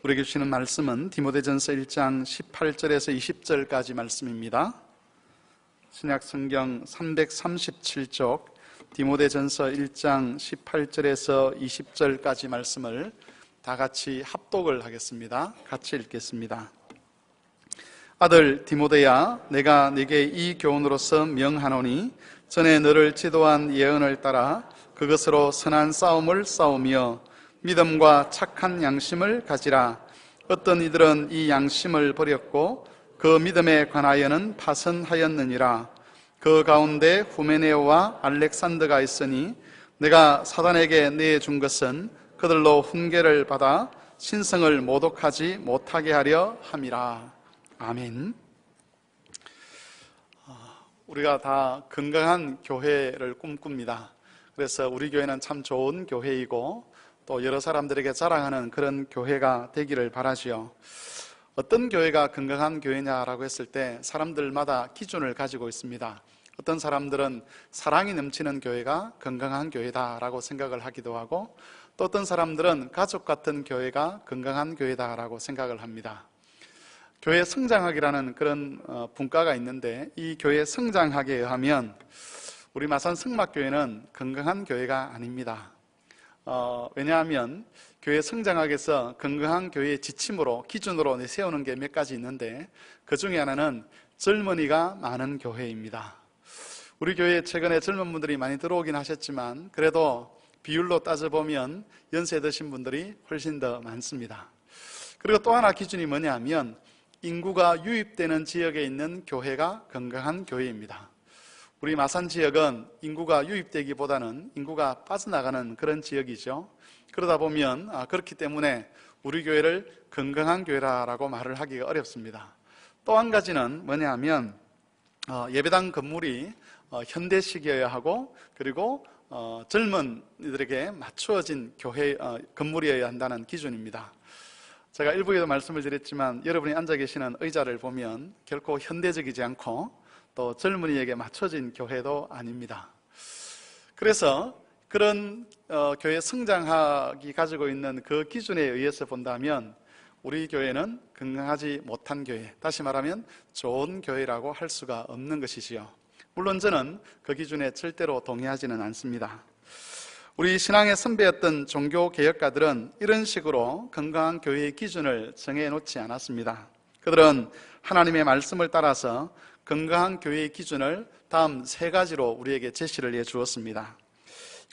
우리에게 주시는 말씀은 디모데전서 1장 18절에서 20절까지 말씀입니다. 신약 성경 337쪽 디모데전서 1장 18절에서 20절까지 말씀을 다 같이 합독을 하겠습니다. 같이 읽겠습니다. 아들 디모데야, 내가 네게 이 교훈으로서 명하노니 전에 너를 지도한 예언을 따라 그것으로 선한 싸움을 싸우며 믿음과 착한 양심을 가지라. 어떤 이들은 이 양심을 버렸고 그 믿음에 관하여는 파선하였느니라. 그 가운데 후메네오와 알렉산더가 있으니 내가 사단에게 내준 것은 그들로 훈계를 받아 신성을 모독하지 못하게 하려 함이라. 아멘. 우리가 다 건강한 교회를 꿈꿉니다. 그래서 우리 교회는 참 좋은 교회이고 또 여러 사람들에게 자랑하는 그런 교회가 되기를 바라지요. 어떤 교회가 건강한 교회냐라고 했을 때 사람들마다 기준을 가지고 있습니다. 어떤 사람들은 사랑이 넘치는 교회가 건강한 교회다라고 생각을 하기도 하고, 또 어떤 사람들은 가족 같은 교회가 건강한 교회다라고 생각을 합니다. 교회 성장학이라는 그런 분과가 있는데, 이 교회 성장학에 의하면 우리 마산 성막교회는 건강한 교회가 아닙니다. 왜냐하면 교회 성장학에서 건강한 교회의 지침으로 기준으로 세우는 게 몇 가지 있는데, 그 중에 하나는 젊은이가 많은 교회입니다. 우리 교회에 최근에 젊은 분들이 많이 들어오긴 하셨지만 그래도 비율로 따져보면 연세 드신 분들이 훨씬 더 많습니다. 그리고 또 하나 기준이 뭐냐면 인구가 유입되는 지역에 있는 교회가 건강한 교회입니다. 우리 마산 지역은 인구가 유입되기보다는 인구가 빠져나가는 그런 지역이죠. 그러다 보면 그렇기 때문에 우리 교회를 건강한 교회라고 말을 하기가 어렵습니다. 또 한 가지는 뭐냐 하면 예배당 건물이 현대식이어야 하고, 그리고 젊은 이들에게 맞추어진 교회 건물이어야 한다는 기준입니다. 제가 일부에도 말씀을 드렸지만 여러분이 앉아 계시는 의자를 보면 결코 현대적이지 않고 또 젊은이에게 맞춰진 교회도 아닙니다. 그래서 그런 교회 성장학이 가지고 있는 그 기준에 의해서 본다면 우리 교회는 건강하지 못한 교회, 다시 말하면 좋은 교회라고 할 수가 없는 것이지요. 물론 저는 그 기준에 절대로 동의하지는 않습니다. 우리 신앙의 선배였던 종교개혁가들은 이런 식으로 건강한 교회의 기준을 정해놓지 않았습니다. 그들은 하나님의 말씀을 따라서 건강한 교회의 기준을 다음 세 가지로 우리에게 제시를 해주었습니다.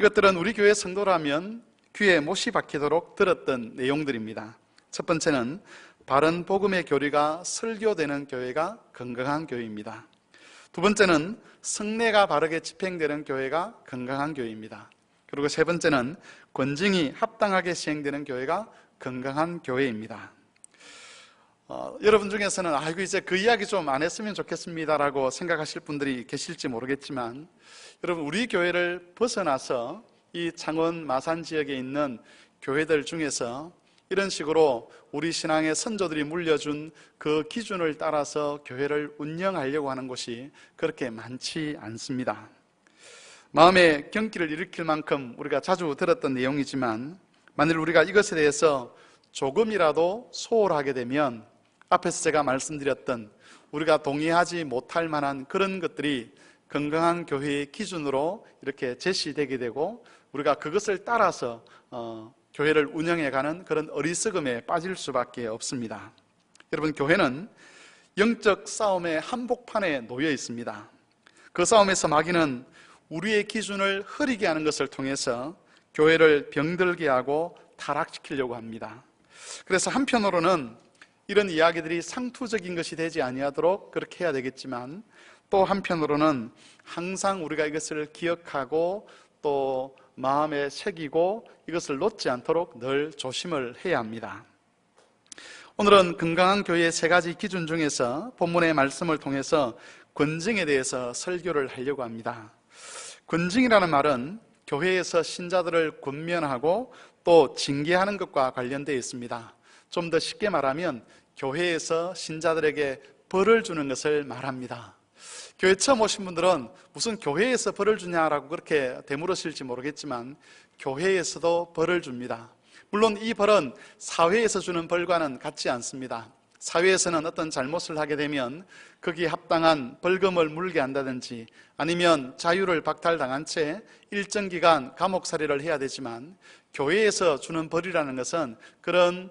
이것들은 우리 교회 성도라면 귀에 못이 박히도록 들었던 내용들입니다. 첫 번째는 바른 복음의 교리가 설교되는 교회가 건강한 교회입니다. 두 번째는 성례가 바르게 집행되는 교회가 건강한 교회입니다. 그리고 세 번째는 권징이 합당하게 시행되는 교회가 건강한 교회입니다. 여러분 중에서는 아이고 이제 그 이야기 좀 안 했으면 좋겠습니다라고 생각하실 분들이 계실지 모르겠지만, 여러분 우리 교회를 벗어나서 이 창원 마산 지역에 있는 교회들 중에서 이런 식으로 우리 신앙의 선조들이 물려준 그 기준을 따라서 교회를 운영하려고 하는 곳이 그렇게 많지 않습니다. 마음에 경기를 일으킬 만큼 우리가 자주 들었던 내용이지만, 만일 우리가 이것에 대해서 조금이라도 소홀하게 되면 앞에서 제가 말씀드렸던 우리가 동의하지 못할 만한 그런 것들이 건강한 교회의 기준으로 이렇게 제시되게 되고, 우리가 그것을 따라서 교회를 운영해가는 그런 어리석음에 빠질 수밖에 없습니다. 여러분, 교회는 영적 싸움의 한복판에 놓여 있습니다. 그 싸움에서 마귀는 우리의 기준을 흐리게 하는 것을 통해서 교회를 병들게 하고 타락시키려고 합니다. 그래서 한편으로는 이런 이야기들이 상투적인 것이 되지 아니하도록 그렇게 해야 되겠지만, 또 한편으로는 항상 우리가 이것을 기억하고 또 마음에 새기고 이것을 놓지 않도록 늘 조심을 해야 합니다. 오늘은 건강한 교회의 세 가지 기준 중에서 본문의 말씀을 통해서 권징에 대해서 설교를 하려고 합니다. 권징이라는 말은 교회에서 신자들을 권면하고 또 징계하는 것과 관련되어 있습니다. 좀 더 쉽게 말하면 교회에서 신자들에게 벌을 주는 것을 말합니다. 교회 처음 오신 분들은 무슨 교회에서 벌을 주냐라고 그렇게 되물으실지 모르겠지만 교회에서도 벌을 줍니다. 물론 이 벌은 사회에서 주는 벌과는 같지 않습니다. 사회에서는 어떤 잘못을 하게 되면 거기에 합당한 벌금을 물게 한다든지 아니면 자유를 박탈당한 채 일정 기간 감옥살이를 해야 되지만, 교회에서 주는 벌이라는 것은 그런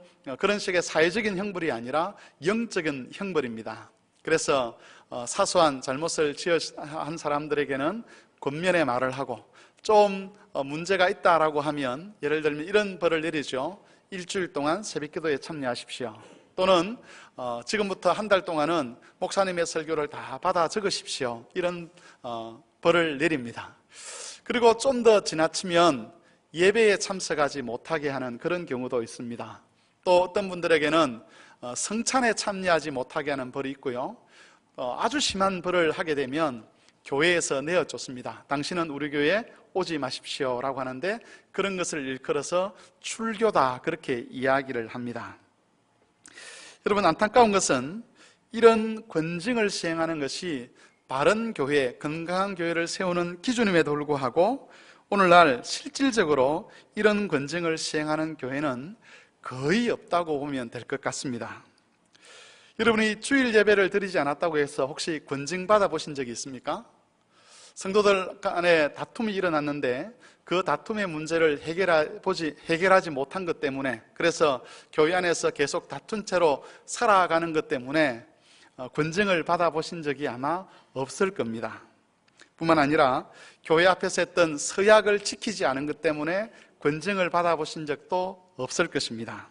식의 사회적인 형벌이 아니라 영적인 형벌입니다. 그래서 사소한 잘못을 한 사람들에게는 권면의 말을 하고, 좀 문제가 있다라고 하면 예를 들면 이런 벌을 내리죠. 일주일 동안 새벽기도에 참여하십시오. 또는 지금부터 한 달 동안은 목사님의 설교를 다 받아 적으십시오. 이런 벌을 내립니다. 그리고 좀 더 지나치면 예배에 참석하지 못하게 하는 그런 경우도 있습니다. 또 어떤 분들에게는 성찬에 참여하지 못하게 하는 벌이 있고요. 아주 심한 벌을 하게 되면 교회에서 내어쫓습니다. 당신은 우리 교회에 오지 마십시오 라고 하는데, 그런 것을 일컬어서 출교다, 그렇게 이야기를 합니다. 여러분, 안타까운 것은 이런 권징을 시행하는 것이 바른 교회, 건강한 교회를 세우는 기준임에도 불구하고 오늘날 실질적으로 이런 권징을 시행하는 교회는 거의 없다고 보면 될 것 같습니다. 여러분이 주일 예배를 드리지 않았다고 해서 혹시 권징 받아보신 적이 있습니까? 성도들 간에 다툼이 일어났는데 그 다툼의 문제를 해결하지 못한 것 때문에, 그래서 교회 안에서 계속 다툰 채로 살아가는 것 때문에 권징을 받아보신 적이 아마 없을 겁니다. 뿐만 아니라 교회 앞에서 했던 서약을 지키지 않은 것 때문에 권징을 받아보신 적도 없을 것입니다.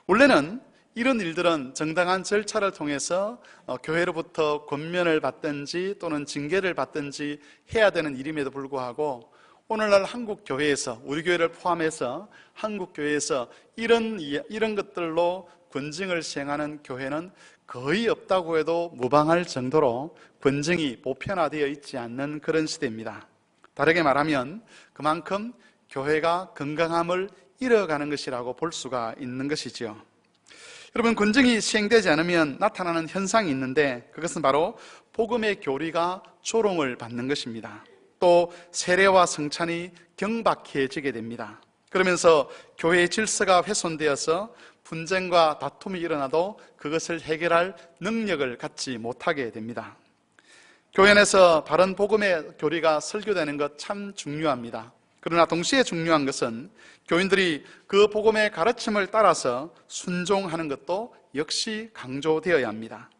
원래는 이런 일들은 정당한 절차를 통해서 교회로부터 권면을 받든지 또는 징계를 받든지 해야 되는 일임에도 불구하고, 오늘날 한국 교회에서, 우리 교회를 포함해서 한국 교회에서 이런 것들로 권징을 시행하는 교회는 거의 없다고 해도 무방할 정도로 권징이 보편화되어 있지 않는 그런 시대입니다. 다르게 말하면 그만큼 교회가 건강함을 잃어가는 것이라고 볼 수가 있는 것이지요. 여러분, 권징이 시행되지 않으면 나타나는 현상이 있는데, 그것은 바로 복음의 교리가 조롱을 받는 것입니다. 또 세례와 성찬이 경박해지게 됩니다. 그러면서 교회의 질서가 훼손되어서 분쟁과 다툼이 일어나도 그것을 해결할 능력을 갖지 못하게 됩니다. 교회 안에서 바른 복음의 교리가 설교되는 것 참 중요합니다. 그러나 동시에 중요한 것은 교인들이 그 복음의 가르침을 따라서 순종하는 것도 역시 강조되어야 합니다.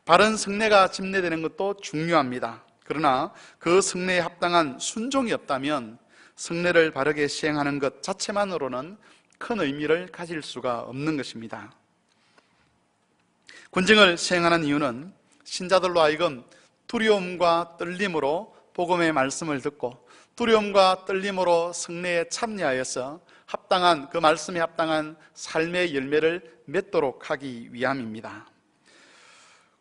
바른 성례가 집례되는 것도 중요합니다. 그러나 그 성례에 합당한 순종이 없다면 성례를 바르게 시행하는 것 자체만으로는 큰 의미를 가질 수가 없는 것입니다. 권징을 시행하는 이유는 신자들로 하여금 두려움과 떨림으로 복음의 말씀을 듣고 두려움과 떨림으로 성례에 참여하여서 합당한, 그 말씀에 합당한 삶의 열매를 맺도록 하기 위함입니다.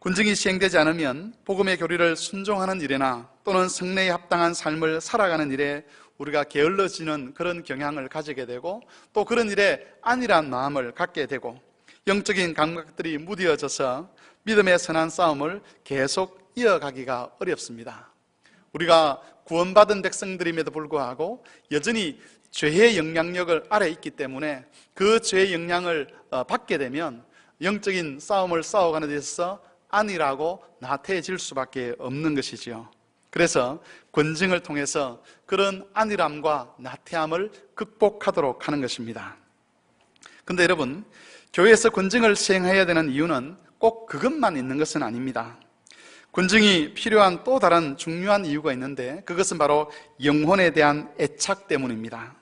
권징이 시행되지 않으면 복음의 교리를 순종하는 일이나 또는 성례에 합당한 삶을 살아가는 일에 우리가 게을러지는 그런 경향을 가지게 되고, 또 그런 일에 안일한 마음을 갖게 되고, 영적인 감각들이 무뎌져서 믿음의 선한 싸움을 계속 이어가기가 어렵습니다. 우리가 구원받은 백성들임에도 불구하고 여전히 죄의 영향력을 아래 있기 때문에 그 죄의 영향을 받게 되면 영적인 싸움을 싸워가는 데 있어서 안일하고 나태해질 수밖에 없는 것이지요. 그래서 권징을 통해서 그런 안일함과 나태함을 극복하도록 하는 것입니다. 그런데 여러분, 교회에서 권징을 시행해야 되는 이유는 꼭 그것만 있는 것은 아닙니다. 권징이 필요한 또 다른 중요한 이유가 있는데, 그것은 바로 영혼에 대한 애착 때문입니다.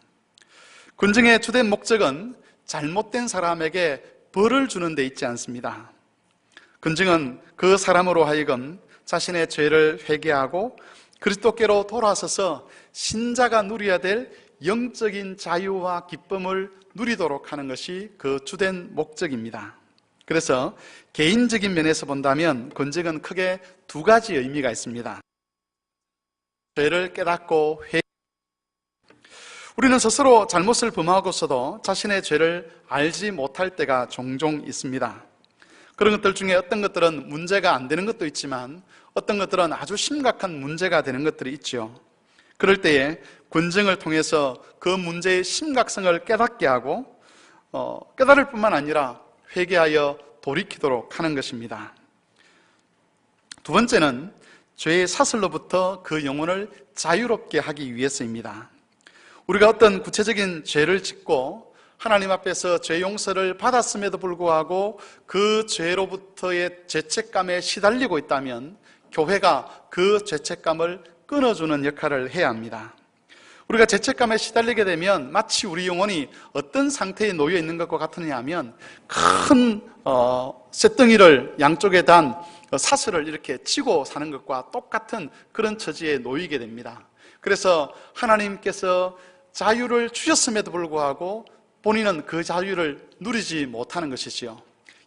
권징의 주된 목적은 잘못된 사람에게 벌을 주는 데 있지 않습니다. 권징은 그 사람으로 하여금 자신의 죄를 회개하고 그리스도께로 돌아서서 신자가 누려야 될 영적인 자유와 기쁨을 누리도록 하는 것이 그 주된 목적입니다. 그래서 개인적인 면에서 본다면 권징은 크게 두 가지 의미가 있습니다. 죄를 깨닫고 우리는 스스로 잘못을 범하고서도 자신의 죄를 알지 못할 때가 종종 있습니다. 그런 것들 중에 어떤 것들은 문제가 안 되는 것도 있지만 어떤 것들은 아주 심각한 문제가 되는 것들이 있죠. 그럴 때에 권징을 통해서 그 문제의 심각성을 깨닫게 하고 깨달을 뿐만 아니라 회개하여 돌이키도록 하는 것입니다. 두 번째는 죄의 사슬로부터 그 영혼을 자유롭게 하기 위해서입니다. 우리가 어떤 구체적인 죄를 짓고 하나님 앞에서 죄 용서를 받았음에도 불구하고 그 죄로부터의 죄책감에 시달리고 있다면 교회가 그 죄책감을 끊어주는 역할을 해야 합니다. 우리가 죄책감에 시달리게 되면 마치 우리 영혼이 어떤 상태에 놓여 있는 것과 같으냐 하면 큰 쇳덩이를 양쪽에 단 사슬을 이렇게 치고 사는 것과 똑같은 그런 처지에 놓이게 됩니다. 그래서 하나님께서 자유를 주셨음에도 불구하고 본인은 그 자유를 누리지 못하는 것이지요.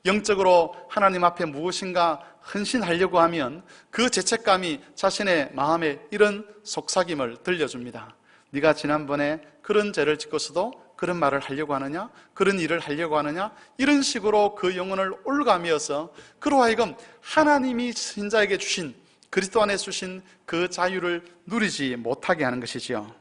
영적으로 하나님 앞에 무엇인가 헌신하려고 하면 그 죄책감이 자신의 마음에 이런 속삭임을 들려줍니다. 네가 지난번에 그런 죄를 짓고서도 그런 말을 하려고 하느냐? 그런 일을 하려고 하느냐? 이런 식으로 그 영혼을 올가매어서 그로 하여금 하나님이 신자에게 주신, 그리스도 안에 주신 그 자유를 누리지 못하게 하는 것이지요.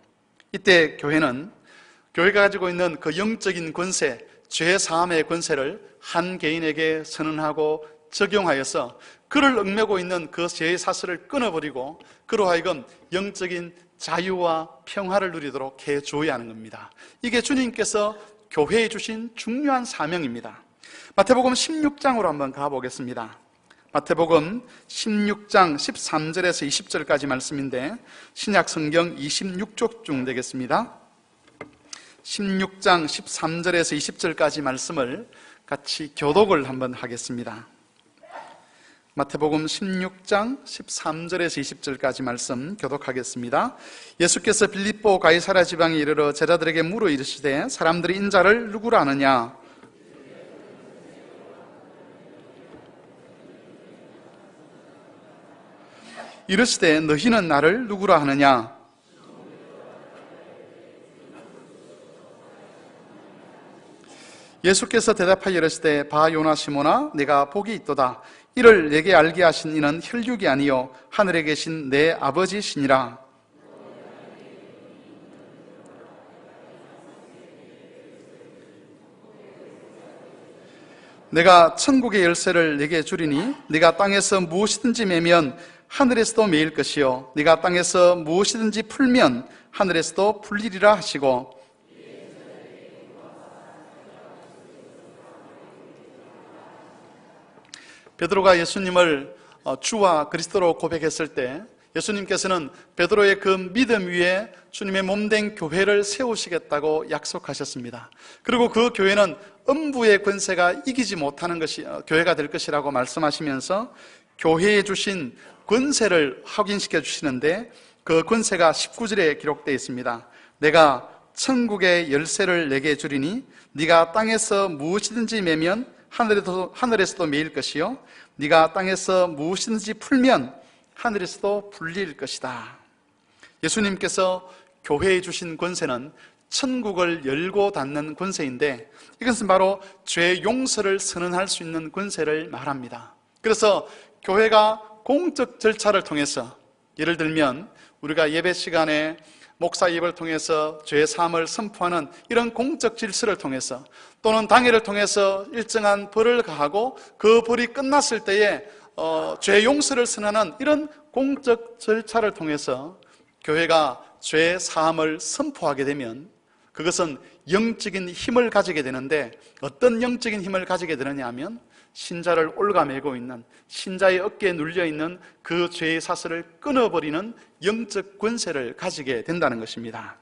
이때 교회가 가지고 있는 그 영적인 권세, 죄 사함의 권세를 한 개인에게 선언하고 적용하여서 그를 얽매고 있는 그 죄의 사슬을 끊어버리고 그로 하여금 영적인 자유와 평화를 누리도록 해줘야 하는 겁니다. 이게 주님께서 교회에 주신 중요한 사명입니다. 마태복음 16장으로 한번 가보겠습니다. 마태복음 16장 13절에서 20절까지 말씀인데 신약 성경 26쪽 되겠습니다. 16장 13절에서 20절까지 말씀을 같이 교독을 한번 하겠습니다. 마태복음 16장 13절에서 20절까지 말씀 교독하겠습니다. 예수께서 빌립보 가이사랴 지방에 이르러 제자들에게 물어 이르시되 사람들이 인자를 누구라 하느냐? 이르시되 너희는 나를 누구라 하느냐? 예수께서 대답하여 이르시되 바 요나 시몬아 내가 복이 있도다. 이를 내게 알게 하신 이는 혈육이 아니요 하늘에 계신 내 아버지시니라. 내가 천국의 열쇠를 내게 주리니 네가 땅에서 무엇이든지 매면 하늘에서도 매일 것이요 네가 땅에서 무엇이든지 풀면 하늘에서도 풀리리라 하시고 베드로가 예수님을 주와 그리스도로 고백했을 때 예수님께서는 베드로의 그 믿음 위에 주님의 몸된 교회를 세우시겠다고 약속하셨습니다. 그리고 그 교회는 음부의 권세가 이기지 못하는 것이 교회가 될 것이라고 말씀하시면서 교회에 주신 권세를 확인시켜 주시는데 그 권세가 19절에 기록되어 있습니다. 내가 천국의 열쇠를 내게 주리니 네가 땅에서 무엇이든지 매면 하늘에서도 매일 것이요 네가 땅에서 무엇이든지 풀면 하늘에서도 풀릴 것이다. 예수님께서 교회에 주신 권세는 천국을 열고 닫는 권세인데 이것은 바로 죄 용서를 선언할 수 있는 권세를 말합니다. 그래서 교회가 공적 절차를 통해서 예를 들면 우리가 예배 시간에 목사 입을 통해서 죄 사함을 선포하는 이런 공적 질서를 통해서 또는 당회를 통해서 일정한 벌을 가하고 그 벌이 끝났을 때에 죄 용서를 선언하는 이런 공적 절차를 통해서 교회가 죄 사함을 선포하게 되면 그것은 영적인 힘을 가지게 되는데 어떤 영적인 힘을 가지게 되느냐 하면 신자를 올가매고 있는 신자의 어깨에 눌려있는 그 죄의 사슬을 끊어버리는 영적 권세를 가지게 된다는 것입니다.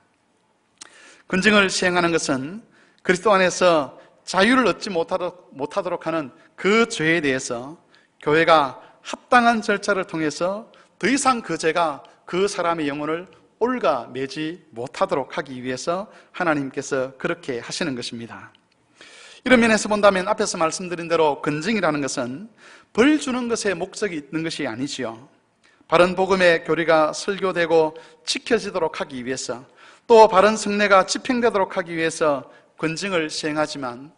권징을 시행하는 것은 그리스도 안에서 자유를 얻지 못하도록 하는 그 죄에 대해서 교회가 합당한 절차를 통해서 더 이상 그 죄가 그 사람의 영혼을 올가매지 못하도록 하기 위해서 하나님께서 그렇게 하시는 것입니다. 이런 면에서 본다면 앞에서 말씀드린 대로 권징이라는 것은 벌 주는 것에 목적이 있는 것이 아니지요. 바른 복음의 교리가 설교되고 지켜지도록 하기 위해서 또 바른 성례가 집행되도록 하기 위해서 권징을 시행하지만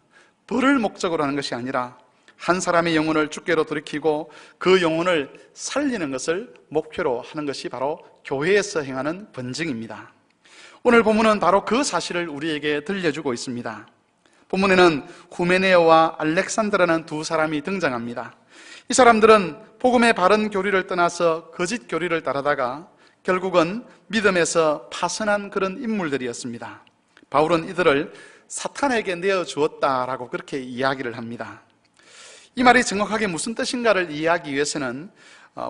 벌을 목적으로 하는 것이 아니라 한 사람의 영혼을 주께로 돌이키고 그 영혼을 살리는 것을 목표로 하는 것이 바로 교회에서 행하는 권징입니다. 오늘 본문은 바로 그 사실을 우리에게 들려주고 있습니다. 본문에는 후메네오와 알렉산더라는 두 사람이 등장합니다. 이 사람들은 복음의 바른 교리를 떠나서 거짓 교리를 따르다가 결국은 믿음에서 파선한 그런 인물들이었습니다. 바울은 이들을 사탄에게 내어주었다라고 그렇게 이야기를 합니다. 이 말이 정확하게 무슨 뜻인가를 이해하기 위해서는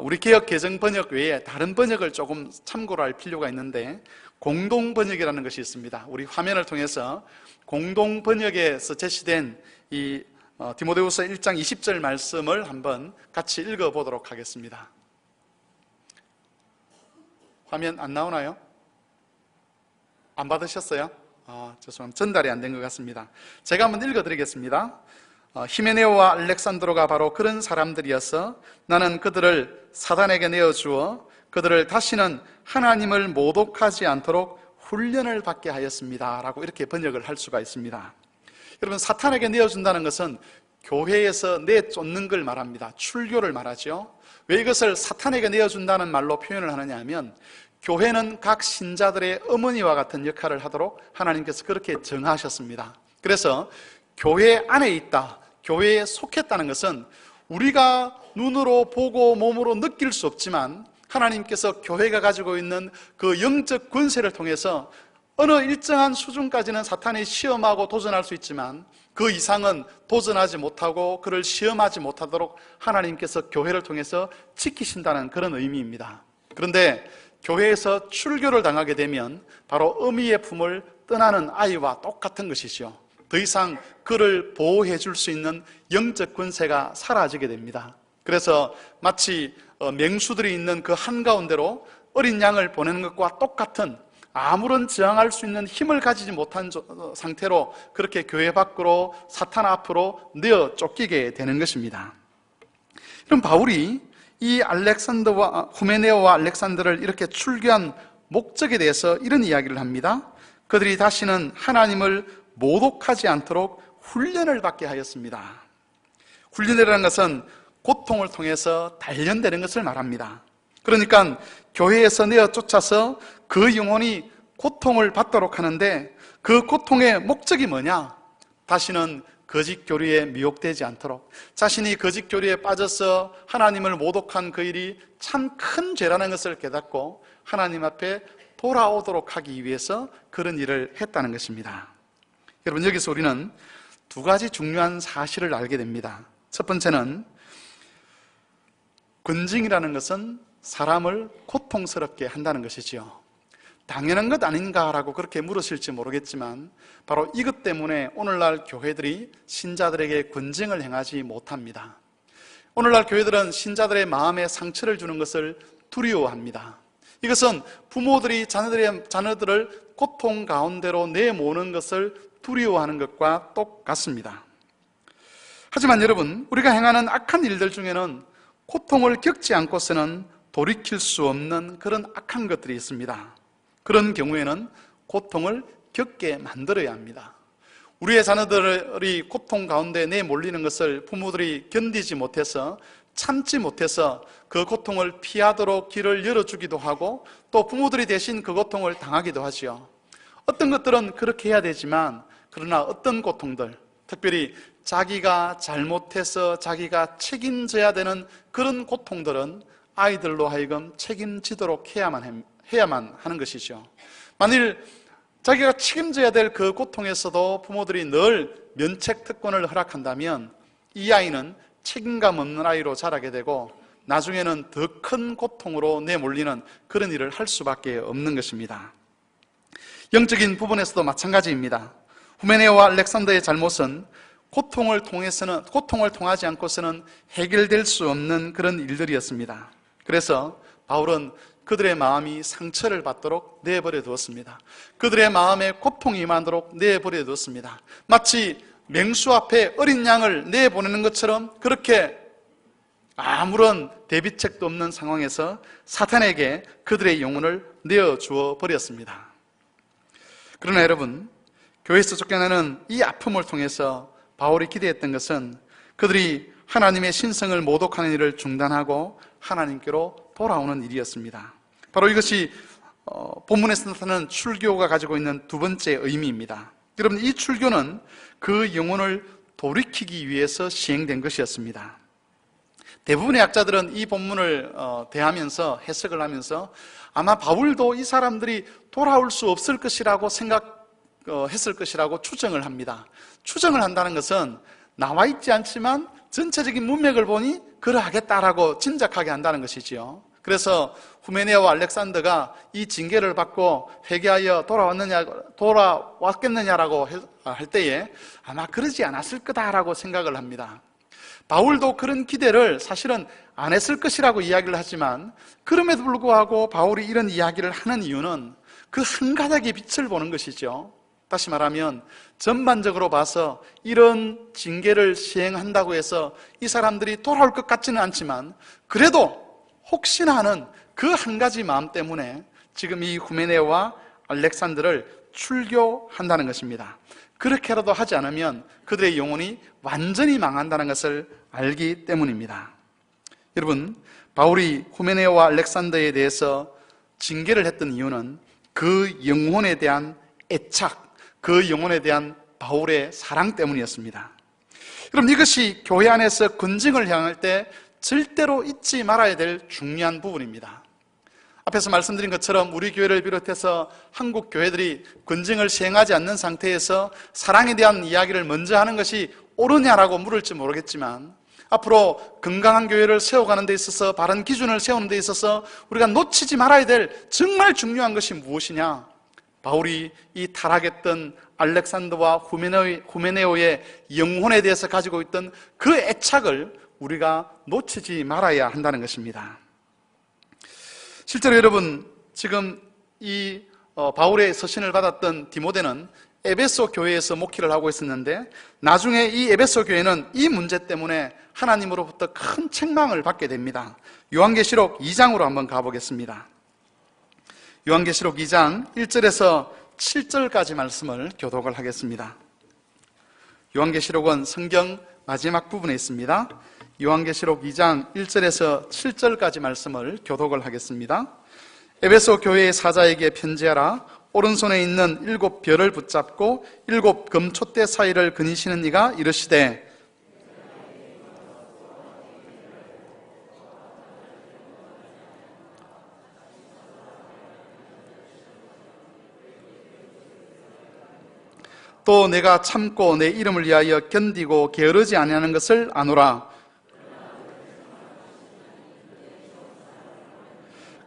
우리 개역 개정 번역 외에 다른 번역을 조금 참고를 할 필요가 있는데, 공동 번역이라는 것이 있습니다. 우리 화면을 통해서 공동 번역에서 제시된 이 디모데후서 1장 20절 말씀을 한번 같이 읽어보도록 하겠습니다. 화면 안 나오나요? 안 받으셨어요? 죄송합니다. 전달이 안 된 것 같습니다. 제가 한번 읽어드리겠습니다. 히메네오와 알렉산드로가 바로 그런 사람들이어서 나는 그들을 사단에게 내어주어 그들을 다시는 하나님을 모독하지 않도록 훈련을 받게 하였습니다 라고 이렇게 번역을 할 수가 있습니다. 여러분, 사탄에게 내어준다는 것은 교회에서 내쫓는 걸 말합니다. 출교를 말하죠. 왜 이것을 사탄에게 내어준다는 말로 표현을 하느냐 하면, 교회는 각 신자들의 어머니와 같은 역할을 하도록 하나님께서 그렇게 정하셨습니다. 그래서 교회 안에 있다, 교회에 속했다는 것은 우리가 눈으로 보고 몸으로 느낄 수 없지만 하나님께서 교회가 가지고 있는 그 영적 권세를 통해서 어느 일정한 수준까지는 사탄이 시험하고 도전할 수 있지만 그 이상은 도전하지 못하고 그를 시험하지 못하도록 하나님께서 교회를 통해서 지키신다는 그런 의미입니다. 그런데 교회에서 출교를 당하게 되면 바로 어미의 품을 떠나는 아이와 똑같은 것이죠. 더 이상 그를 보호해 줄 수 있는 영적 권세가 사라지게 됩니다. 그래서 마치 맹수들이 있는 그 한가운데로 어린 양을 보내는 것과 똑같은, 아무런 저항할 수 있는 힘을 가지지 못한 상태로 그렇게 교회 밖으로, 사탄 앞으로 내어 쫓기게 되는 것입니다. 그럼 바울이 이 후메네오와 알렉산더를 이렇게 출교한 목적에 대해서 이런 이야기를 합니다. 그들이 다시는 하나님을 모독하지 않도록 훈련을 받게 하였습니다. 훈련이라는 것은 고통을 통해서 단련되는 것을 말합니다. 그러니까 교회에서 내어 쫓아서 그 영혼이 고통을 받도록 하는데, 그 고통의 목적이 뭐냐? 다시는 거짓 교리에 미혹되지 않도록, 자신이 거짓 교리에 빠져서 하나님을 모독한 그 일이 참 큰 죄라는 것을 깨닫고 하나님 앞에 돌아오도록 하기 위해서 그런 일을 했다는 것입니다. 여러분, 여기서 우리는 두 가지 중요한 사실을 알게 됩니다. 첫 번째는 권징이라는 것은 사람을 고통스럽게 한다는 것이지요. 당연한 것 아닌가라고 그렇게 물으실지 모르겠지만 바로 이것 때문에 오늘날 교회들이 신자들에게 권징을 행하지 못합니다. 오늘날 교회들은 신자들의 마음에 상처를 주는 것을 두려워합니다. 이것은 부모들이 자녀들을 고통 가운데로 내모는 것을 두려워하는 것과 똑같습니다. 하지만 여러분, 우리가 행하는 악한 일들 중에는 고통을 겪지 않고서는 돌이킬 수 없는 그런 악한 것들이 있습니다. 그런 경우에는 고통을 겪게 만들어야 합니다. 우리의 자녀들이 고통 가운데 내몰리는 것을 부모들이 견디지 못해서, 참지 못해서 그 고통을 피하도록 길을 열어주기도 하고, 또 부모들이 대신 그 고통을 당하기도 하지요. 어떤 것들은 그렇게 해야 되지만, 그러나 어떤 고통들, 특별히 자기가 잘못해서 자기가 책임져야 되는 그런 고통들은 아이들로 하여금 책임지도록 해야만 하는 것이죠. 만일 자기가 책임져야 될 그 고통에서도 부모들이 늘 면책특권을 허락한다면 이 아이는 책임감 없는 아이로 자라게 되고 나중에는 더 큰 고통으로 내몰리는 그런 일을 할 수밖에 없는 것입니다. 영적인 부분에서도 마찬가지입니다. 후메네오와 알렉산더의 잘못은 고통을 통하지 않고서는 해결될 수 없는 그런 일들이었습니다. 그래서 바울은 그들의 마음이 상처를 받도록 내버려 두었습니다. 그들의 마음에 고통이 임하도록 내버려 두었습니다. 마치 맹수 앞에 어린 양을 내보내는 것처럼 그렇게 아무런 대비책도 없는 상황에서 사탄에게 그들의 영혼을 내어주어 버렸습니다. 그러나 여러분, 교회에서 쫓겨나는 이 아픔을 통해서 바울이 기대했던 것은 그들이 하나님의 신성을 모독하는 일을 중단하고 하나님께로 돌아오는 일이었습니다. 바로 이것이 본문에서 나타나는 출교가 가지고 있는 두 번째 의미입니다. 여러분, 이 출교는 그 영혼을 돌이키기 위해서 시행된 것이었습니다. 대부분의 학자들은 이 본문을 대하면서 해석을 하면서 아마 바울도 이 사람들이 돌아올 수 없을 것이라고 생각했을 것이라고 추정을 합니다. 추정을 한다는 것은 나와 있지 않지만 전체적인 문맥을 보니 그러하겠다라고 짐작하게 한다는 것이지요. 그래서 후메네오와 알렉산더가 이 징계를 받고 회개하여 돌아왔겠느냐라고 할 때에 아마 그러지 않았을 거다라고 생각을 합니다. 바울도 그런 기대를 사실은 안 했을 것이라고 이야기를 하지만, 그럼에도 불구하고 바울이 이런 이야기를 하는 이유는 그 한 가닥의 빛을 보는 것이죠. 다시 말하면 전반적으로 봐서 이런 징계를 시행한다고 해서 이 사람들이 돌아올 것 같지는 않지만, 그래도 혹시나 하는 그 한 가지 마음 때문에 지금 이 후메네오와 알렉산더를 출교한다는 것입니다. 그렇게라도 하지 않으면 그들의 영혼이 완전히 망한다는 것을 알기 때문입니다. 여러분, 바울이 후메네오와 알렉산더에 대해서 징계를 했던 이유는 그 영혼에 대한 애착, 그 영혼에 대한 바울의 사랑 때문이었습니다. 여러분, 이것이 교회 안에서 권징을 향할 때 절대로 잊지 말아야 될 중요한 부분입니다. 앞에서 말씀드린 것처럼 우리 교회를 비롯해서 한국 교회들이 권징을 시행하지 않는 상태에서 사랑에 대한 이야기를 먼저 하는 것이 옳으냐라고 물을지 모르겠지만, 앞으로 건강한 교회를 세워가는 데 있어서, 바른 기준을 세우는 데 있어서 우리가 놓치지 말아야 될 정말 중요한 것이 무엇이냐? 바울이 이 타락했던 알렉산더와 후메네오의 영혼에 대해서 가지고 있던 그 애착을 우리가 놓치지 말아야 한다는 것입니다. 실제로 여러분, 지금 이 바울의 서신을 받았던 디모데는 에베소 교회에서 목회를 하고 있었는데, 나중에 이 에베소 교회는 이 문제 때문에 하나님으로부터 큰 책망을 받게 됩니다. 요한계시록 2장으로 한번 가보겠습니다. 요한계시록 2장 1절에서 7절까지 말씀을 교독을 하겠습니다. 요한계시록은 성경 마지막 부분에 있습니다. 요한계시록 2장 1절에서 7절까지 말씀을 교독을 하겠습니다. 에베소 교회의 사자에게 편지하라. 오른손에 있는 7 별을 붙잡고 7 금촛대 사이를 거니시는 이가 이르시되, 또 내가 참고 내 이름을 위하여 견디고 게으르지 아니하는 것을 아노라.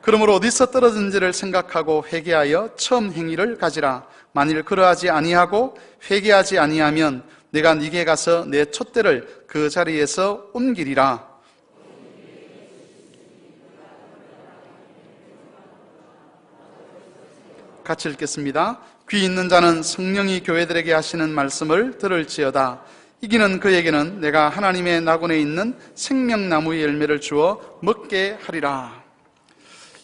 그러므로 어디서 떨어진지를 생각하고 회개하여 처음 행위를 가지라. 만일 그러하지 아니하고 회개하지 아니하면 내가 네게 가서 내 촛대를 그 자리에서 옮기리라. 같이 읽겠습니다. 귀 있는 자는 성령이 교회들에게 하시는 말씀을 들을지어다. 이기는 그에게는 내가 하나님의 낙원에 있는 생명나무의 열매를 주어 먹게 하리라.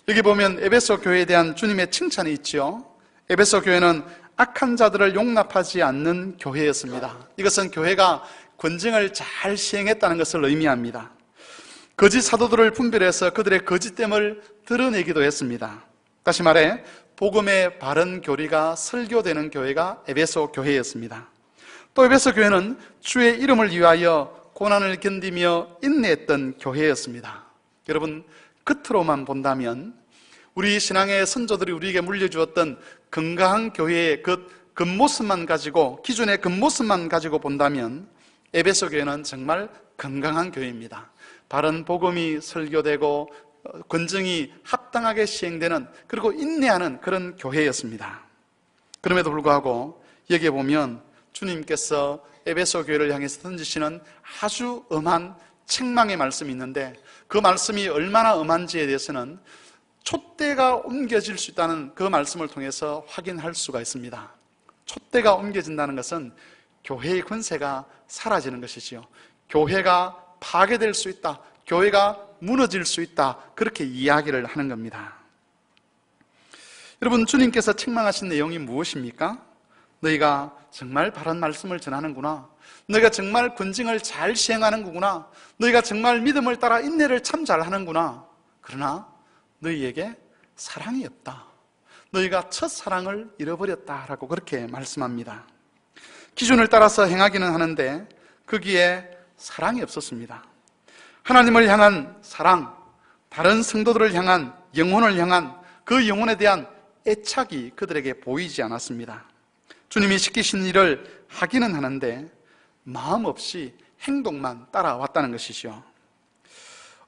여기 보면 에베소 교회에 대한 주님의 칭찬이 있죠. 에베소 교회는 악한 자들을 용납하지 않는 교회였습니다. 이것은 교회가 권징을 잘 시행했다는 것을 의미합니다. 거짓 사도들을 분별해서 그들의 거짓됨을 드러내기도 했습니다. 다시 말해 복음의 바른 교리가 설교되는 교회가 에베소 교회였습니다. 또 에베소 교회는 주의 이름을 위하여 고난을 견디며 인내했던 교회였습니다. 여러분, 겉으로만 본다면 우리 신앙의 선조들이 우리에게 물려주었던 건강한 교회의 그 겉모습만 가지고, 기준의 겉모습만 가지고 본다면 에베소 교회는 정말 건강한 교회입니다. 바른 복음이 설교되고 권징이 합당하게 시행되는, 그리고 인내하는 그런 교회였습니다. 그럼에도 불구하고 여기에 보면 주님께서 에베소 교회를 향해서 던지시는 아주 엄한 책망의 말씀이 있는데, 그 말씀이 얼마나 엄한지에 대해서는 촛대가 옮겨질 수 있다는 그 말씀을 통해서 확인할 수가 있습니다. 촛대가 옮겨진다는 것은 교회의 권세가 사라지는 것이지요. 교회가 파괴될 수 있다, 교회가 무너질 수 있다, 그렇게 이야기를 하는 겁니다. 여러분, 주님께서 책망하신 내용이 무엇입니까? 너희가 정말 바른 말씀을 전하는구나, 너희가 정말 권징을 잘 시행하는 거구나, 너희가 정말 믿음을 따라 인내를 참 잘하는구나. 그러나 너희에게 사랑이 없다. 너희가 첫사랑을 잃어버렸다라고 그렇게 말씀합니다. 기준을 따라서 행하기는 하는데 거기에 사랑이 없었습니다. 하나님을 향한 사랑, 다른 성도들을 향한, 영혼을 향한 그 영혼에 대한 애착이 그들에게 보이지 않았습니다. 주님이 시키신 일을 하기는 하는데 마음 없이 행동만 따라왔다는 것이죠.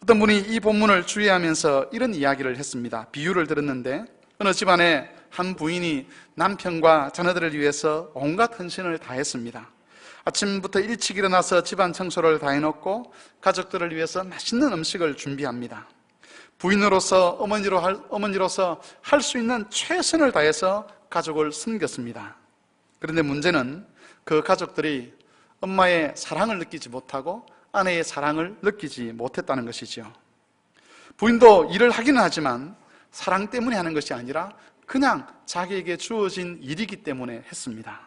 어떤 분이 이 본문을 주의하면서 이런 이야기를 했습니다. 비유를 들었는데 어느 집안에 한 부인이 남편과 자녀들을 위해서 온갖 헌신을 다했습니다. 아침부터 일찍 일어나서 집안 청소를 다 해놓고 가족들을 위해서 맛있는 음식을 준비합니다. 부인으로서 어머니로서 할 수 있는 최선을 다해서 가족을 섬겼습니다. 그런데 문제는 그 가족들이 엄마의 사랑을 느끼지 못하고 아내의 사랑을 느끼지 못했다는 것이죠. 부인도 일을 하기는 하지만 사랑 때문에 하는 것이 아니라 그냥 자기에게 주어진 일이기 때문에 했습니다.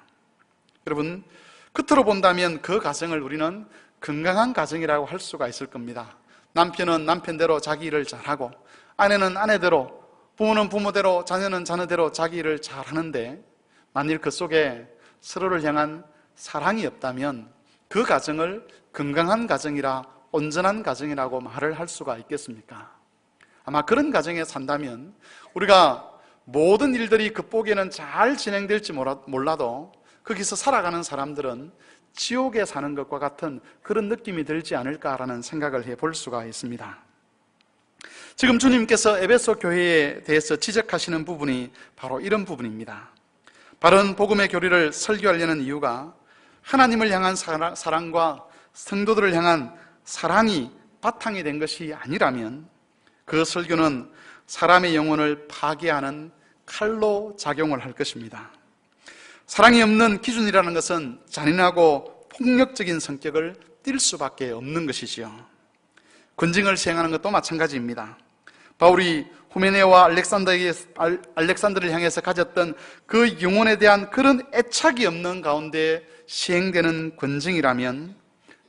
여러분, 끝으로 본다면 그 가정을 우리는 건강한 가정이라고 할 수가 있을 겁니다. 남편은 남편대로 자기 일을 잘하고 아내는 아내대로, 부모는 부모대로, 자녀는 자녀대로 자기 일을 잘하는데 만일 그 속에 서로를 향한 사랑이 없다면 그 가정을 건강한 가정이라, 온전한 가정이라고 말을 할 수가 있겠습니까? 아마 그런 가정에 산다면 우리가 모든 일들이 겉보기에는 잘 진행될지 몰라도 거기서 살아가는 사람들은 지옥에 사는 것과 같은 그런 느낌이 들지 않을까라는 생각을 해볼 수가 있습니다. 지금 주님께서 에베소 교회에 대해서 지적하시는 부분이 바로 이런 부분입니다. 바른 복음의 교리를 설교하려는 이유가 하나님을 향한 사랑과 성도들을 향한 사랑이 바탕이 된 것이 아니라면 그 설교는 사람의 영혼을 파괴하는 칼로 작용을 할 것입니다. 사랑이 없는 기준이라는 것은 잔인하고 폭력적인 성격을 띌 수밖에 없는 것이지요. 권징을 시행하는 것도 마찬가지입니다. 바울이 후메네와 알렉산드를 향해서 가졌던 그 영혼에 대한 그런 애착이 없는 가운데 시행되는 권징이라면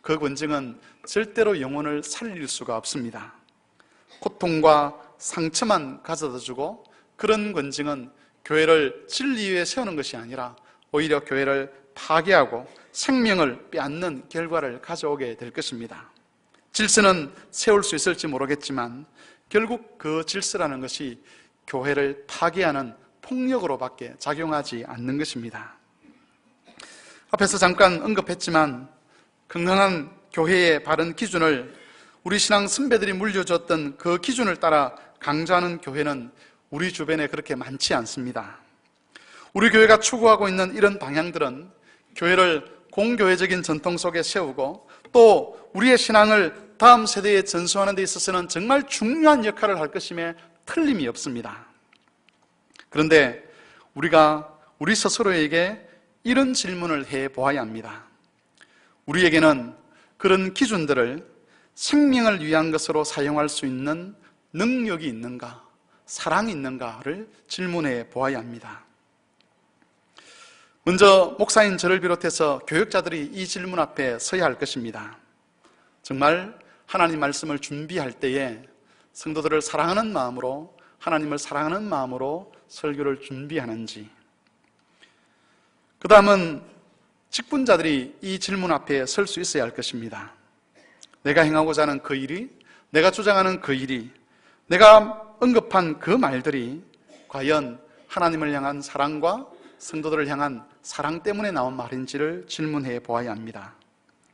그 권징은 절대로 영혼을 살릴 수가 없습니다. 고통과 상처만 가져다 주고 그런 권징은 교회를 진리 위에 세우는 것이 아니라 오히려 교회를 파괴하고 생명을 빼앗는 결과를 가져오게 될 것입니다. 질서는 세울 수 있을지 모르겠지만 결국 그 질서라는 것이 교회를 파괴하는 폭력으로밖에 작용하지 않는 것입니다. 앞에서 잠깐 언급했지만 건강한 교회의 바른 기준을 우리 신앙 선배들이 물려줬던 그 기준을 따라 강조하는 교회는 우리 주변에 그렇게 많지 않습니다. 우리 교회가 추구하고 있는 이런 방향들은 교회를 공교회적인 전통 속에 세우고 또 우리의 신앙을 다음 세대에 전수하는 데 있어서는 정말 중요한 역할을 할 것임에 틀림이 없습니다. 그런데 우리가 우리 스스로에게 이런 질문을 해보아야 합니다. 우리에게는 그런 기준들을 생명을 위한 것으로 사용할 수 있는 능력이 있는가, 사랑이 있는가를 질문해 보아야 합니다. 먼저 목사인 저를 비롯해서 교역자들이 이 질문 앞에 서야 할 것입니다. 정말 하나님 말씀을 준비할 때에 성도들을 사랑하는 마음으로, 하나님을 사랑하는 마음으로 설교를 준비하는지, 그 다음은 직분자들이 이 질문 앞에 설 수 있어야 할 것입니다. 내가 행하고자 하는 그 일이, 내가 주장하는 그 일이, 내가 언급한 그 말들이 과연 하나님을 향한 사랑과 성도들을 향한 사랑 때문에 나온 말인지를 질문해 보아야 합니다.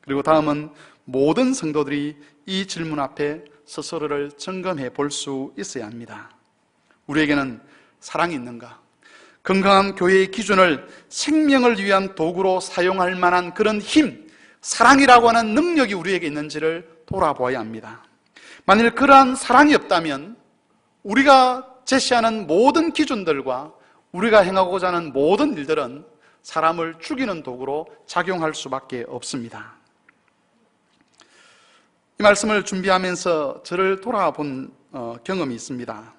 그리고 다음은 모든 성도들이 이 질문 앞에 스스로를 점검해 볼 수 있어야 합니다. 우리에게는 사랑이 있는가? 건강한 교회의 기준을 생명을 위한 도구로 사용할 만한 그런 힘, 사랑이라고 하는 능력이 우리에게 있는지를 돌아보아야 합니다. 만일 그러한 사랑이 없다면 우리가 제시하는 모든 기준들과 우리가 행하고자 하는 모든 일들은 사람을 죽이는 도구로 작용할 수밖에 없습니다. 이 말씀을 준비하면서 저를 돌아본 경험이 있습니다.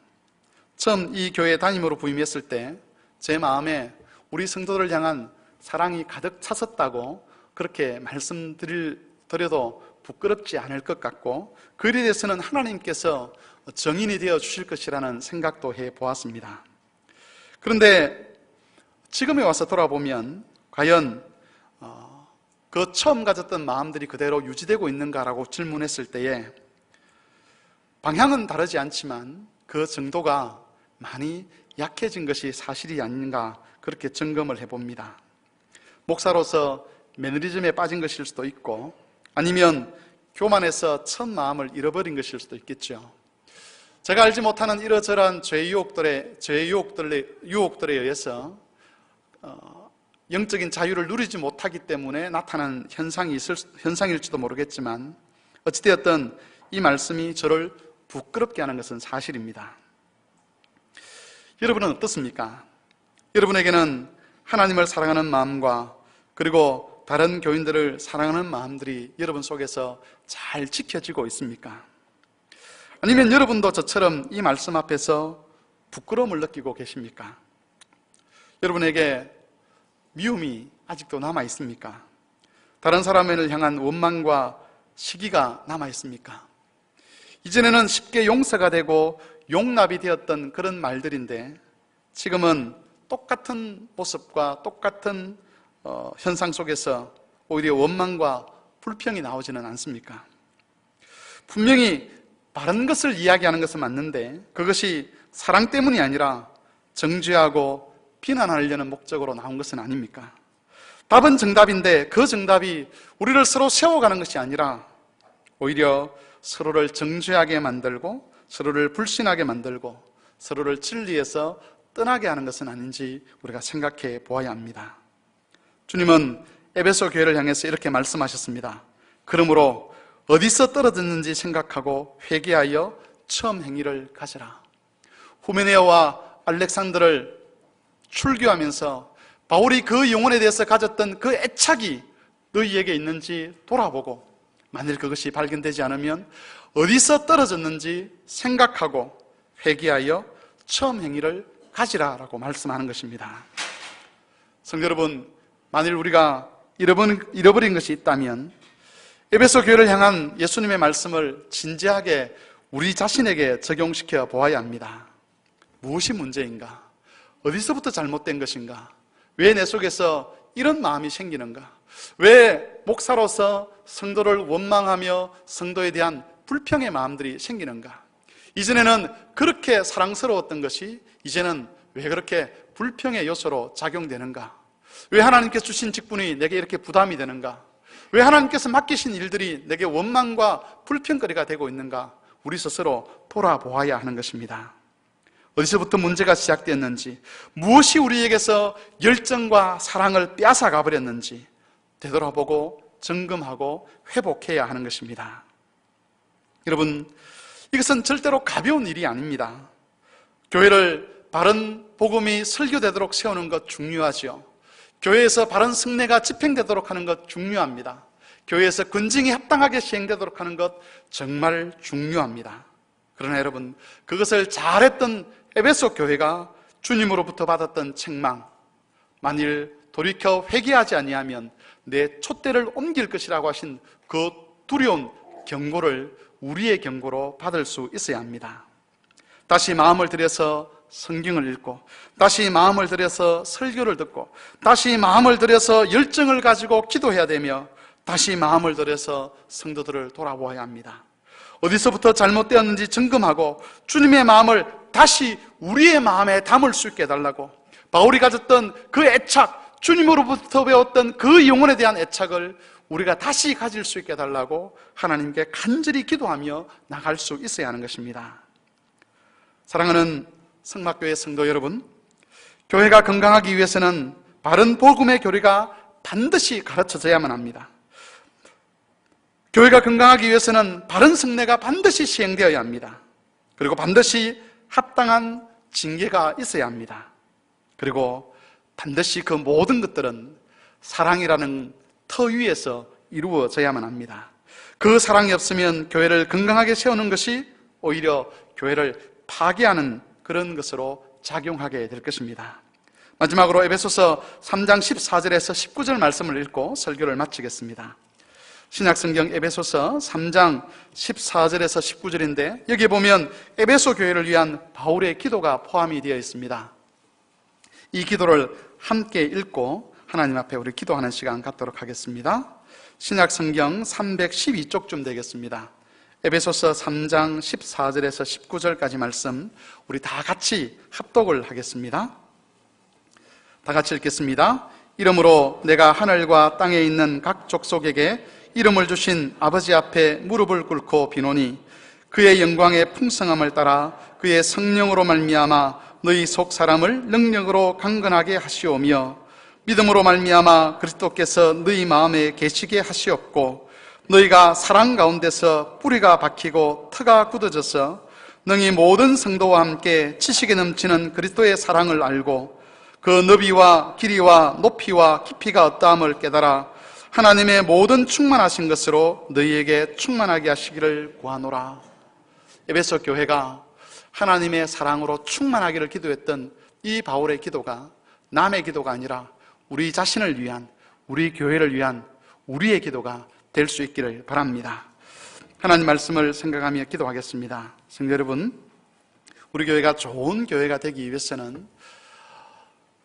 처음 이 교회 담임으로 부임했을 때 제 마음에 우리 성도들을 향한 사랑이 가득 찼었다고 그렇게 말씀드려도 부끄럽지 않을 것 같고 그에 대해서는 하나님께서 정인이 되어 주실 것이라는 생각도 해보았습니다. 그런데 지금에 와서 돌아보면 과연 그 처음 가졌던 마음들이 그대로 유지되고 있는가라고 질문했을 때에 방향은 다르지 않지만 그 정도가 많이 약해진 것이 사실이 아닌가, 그렇게 점검을 해봅니다. 목사로서 매너리즘에 빠진 것일 수도 있고, 아니면 교만해서 첫 마음을 잃어버린 것일 수도 있겠죠. 제가 알지 못하는 이러저러한 죄의 유혹들에 의해서 영적인 자유를 누리지 못하기 때문에 나타난 현상일지도 모르겠지만, 어찌되었든 이 말씀이 저를 부끄럽게 하는 것은 사실입니다. 여러분은 어떻습니까? 여러분에게는 하나님을 사랑하는 마음과 그리고 다른 교인들을 사랑하는 마음들이 여러분 속에서 잘 지켜지고 있습니까? 아니면 여러분도 저처럼 이 말씀 앞에서 부끄러움을 느끼고 계십니까? 여러분에게 미움이 아직도 남아 있습니까? 다른 사람을 향한 원망과 시기가 남아 있습니까? 이전에는 쉽게 용서가 되고 용납이 되었던 그런 말들인데 지금은 똑같은 모습과 똑같은 현상 속에서 오히려 원망과 불평이 나오지는 않습니까? 분명히 바른 것을 이야기하는 것은 맞는데 그것이 사랑 때문이 아니라 정죄하고 비난하려는 목적으로 나온 것은 아닙니까? 답은 정답인데 그 정답이 우리를 서로 세워가는 것이 아니라 오히려 서로를 정죄하게 만들고 서로를 불신하게 만들고 서로를 진리에서 떠나게 하는 것은 아닌지 우리가 생각해 보아야 합니다. 주님은 에베소 교회를 향해서 이렇게 말씀하셨습니다. 그러므로 어디서 떨어졌는지 생각하고 회개하여 처음 행위를 가져라. 후메네오와 알렉산더를 출교하면서 바울이 그 영혼에 대해서 가졌던 그 애착이 너희에게 있는지 돌아보고 만일 그것이 발견되지 않으면 어디서 떨어졌는지 생각하고 회개하여 처음 행위를 가지라라고 말씀하는 것입니다. 성도 여러분, 만일 우리가 잃어버린 것이 있다면 에베소 교회를 향한 예수님의 말씀을 진지하게 우리 자신에게 적용시켜 보아야 합니다. 무엇이 문제인가? 어디서부터 잘못된 것인가? 왜 내 속에서 이런 마음이 생기는가? 왜 목사로서 성도를 원망하며 성도에 대한 불평의 마음들이 생기는가? 이전에는 그렇게 사랑스러웠던 것이 이제는 왜 그렇게 불평의 요소로 작용되는가? 왜 하나님께서 주신 직분이 내게 이렇게 부담이 되는가? 왜 하나님께서 맡기신 일들이 내게 원망과 불평거리가 되고 있는가? 우리 스스로 돌아보아야 하는 것입니다. 어디서부터 문제가 시작되었는지, 무엇이 우리에게서 열정과 사랑을 빼앗아가 버렸는지 되돌아보고 점검하고 회복해야 하는 것입니다. 여러분, 이것은 절대로 가벼운 일이 아닙니다. 교회를 바른 복음이 설교되도록 세우는 것 중요하지요. 교회에서 바른 성례가 집행되도록 하는 것 중요합니다. 교회에서 근징이 합당하게 시행되도록 하는 것 정말 중요합니다. 그러나 여러분, 그것을 잘했던 에베소 교회가 주님으로부터 받았던 책망, 만일 돌이켜 회개하지 아니하면 내 촛대를 옮길 것이라고 하신 그 두려운 경고를 우리의 경고로 받을 수 있어야 합니다. 다시 마음을 들여서 성경을 읽고, 다시 마음을 들여서 설교를 듣고, 다시 마음을 들여서 열정을 가지고 기도해야 되며, 다시 마음을 들여서 성도들을 돌아보아야 합니다. 어디서부터 잘못되었는지 점검하고 주님의 마음을 다시 우리의 마음에 담을 수 있게 해달라고, 바울이 가졌던 그 애착, 주님으로부터 배웠던 그 영혼에 대한 애착을 우리가 다시 가질 수 있게 해달라고 하나님께 간절히 기도하며 나갈 수 있어야 하는 것입니다. 사랑하는 성막교회 성도 여러분, 교회가 건강하기 위해서는 바른 복음의 교리가 반드시 가르쳐져야만 합니다. 교회가 건강하기 위해서는 바른 성례가 반드시 시행되어야 합니다. 그리고 반드시 합당한 징계가 있어야 합니다. 그리고 반드시 그 모든 것들은 사랑이라는 터 위에서 이루어져야만 합니다. 그 사랑이 없으면 교회를 건강하게 세우는 것이 오히려 교회를 파괴하는 그런 것으로 작용하게 될 것입니다. 마지막으로 에베소서 3장 14절에서 19절 말씀을 읽고 설교를 마치겠습니다. 신약성경 에베소서 3장 14절에서 19절인데 여기 보면 에베소 교회를 위한 바울의 기도가 포함이 되어 있습니다. 이 기도를 함께 읽고 하나님 앞에 우리 기도하는 시간 갖도록 하겠습니다. 신약 성경 312쪽쯤 되겠습니다. 에베소서 3장 14절에서 19절까지 말씀 우리 다 같이 합독을 하겠습니다. 다 같이 읽겠습니다. 이러므로 내가 하늘과 땅에 있는 각 족속에게 이름을 주신 아버지 앞에 무릎을 꿇고 비노니 그의 영광의 풍성함을 따라 그의 성령으로 말미암아 너희 속 사람을 능력으로 강건하게 하시오며 믿음으로 말미암아 그리스도께서 너희 마음에 계시게 하시옵고 너희가 사랑 가운데서 뿌리가 박히고 터가 굳어져서 능히 모든 성도와 함께 지식에 넘치는 그리스도의 사랑을 알고 그 너비와 길이와 높이와 깊이가 어떠함을 깨달아 하나님의 모든 충만하신 것으로 너희에게 충만하게 하시기를 구하노라. 에베소 교회가 하나님의 사랑으로 충만하기를 기도했던 이 바울의 기도가 남의 기도가 아니라 우리 자신을 위한, 우리 교회를 위한 우리의 기도가 될 수 있기를 바랍니다. 하나님 말씀을 생각하며 기도하겠습니다. 성도 여러분, 우리 교회가 좋은 교회가 되기 위해서는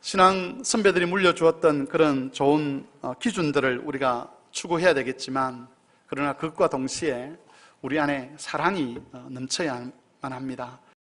신앙 선배들이 물려주었던 그런 좋은 기준들을 우리가 추구해야 되겠지만, 그러나 그것과 동시에 우리 안에 사랑이 넘쳐야만 합니다.